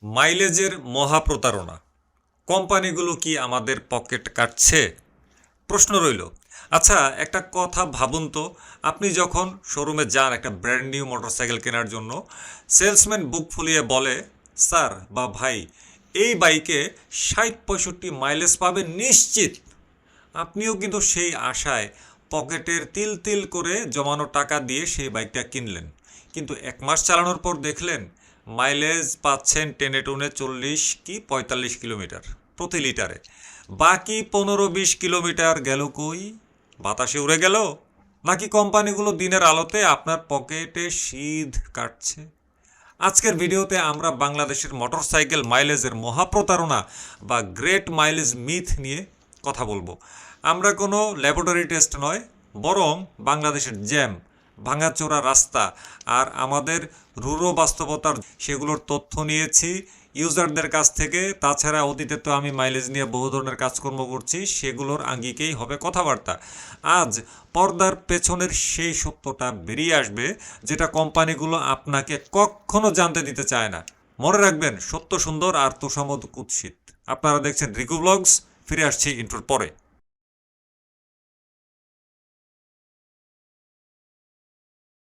মাইলেজের মহাপ্রতারণা। কোম্পানিগুলো কি আমাদের পকেট কাটছে? প্রশ্ন রইল। আচ্ছা, একটা কথা ভাবুন তো, আপনি যখন শোরুমে যান একটা ব্র্যান্ড নিউ মোটরসাইকেল কেনার জন্য, সেলসম্যান বুক ফুলিয়ে বলে, স্যার বা ভাই, এই বাইকে ৬০-৬৫ মাইলেজ পাবেন নিশ্চিত। আপনিও কিন্তু সেই আশায় পকেটের তিল তিল করে জমানো টাকা দিয়ে সেই বাইকটা কিনলেন, কিন্তু ১ মাস চালানোর পর দেখলেন মাইলেজ পাচ্ছেন টেনে টুনে ৪০ কি ৪৫ কিলোমিটার প্রতি লিটারে। বাকি ১৫-২০ কিলোমিটার গেল কই? বাতাসে উড়ে গেল? নাকি কোম্পানিগুলো দিনের আলোতে আপনার পকেটে সিঁধ কাটছে? আজকের ভিডিওতে আমরা বাংলাদেশের মোটরসাইকেল মাইলেজের মহাপ্রতারণা বা গ্রেট মাইলেজ মিথ নিয়ে কথা বলবো। আমরা কোনো ল্যাবরেটরি টেস্ট নয়, বরং বাংলাদেশের জ্যাম, ভাঙাচোরা রাস্তা আর আমাদের রূঢ় বাস্তবতার সেগুলোর তথ্য নিয়েছি ইউজারদের কাছ থেকে। তাছাড়া অতীতে তো আমি মাইলেজ নিয়ে বহু ধরনের কাজকর্ম করছি, সেগুলোর আঙ্গিকেই হবে কথাবার্তা। আজ পর্দার পেছনের সেই সত্যটা বেরিয়ে আসবে, যেটা কোম্পানিগুলো আপনাকে কখনো জানতে দিতে চায় না। মনে রাখবেন, সত্য সুন্দর আর তোষামোদ কুৎসিত। আপনারা দেখছেন রিকু ব্লগস। ফিরে আসছি ইন্ট্রোর পরে।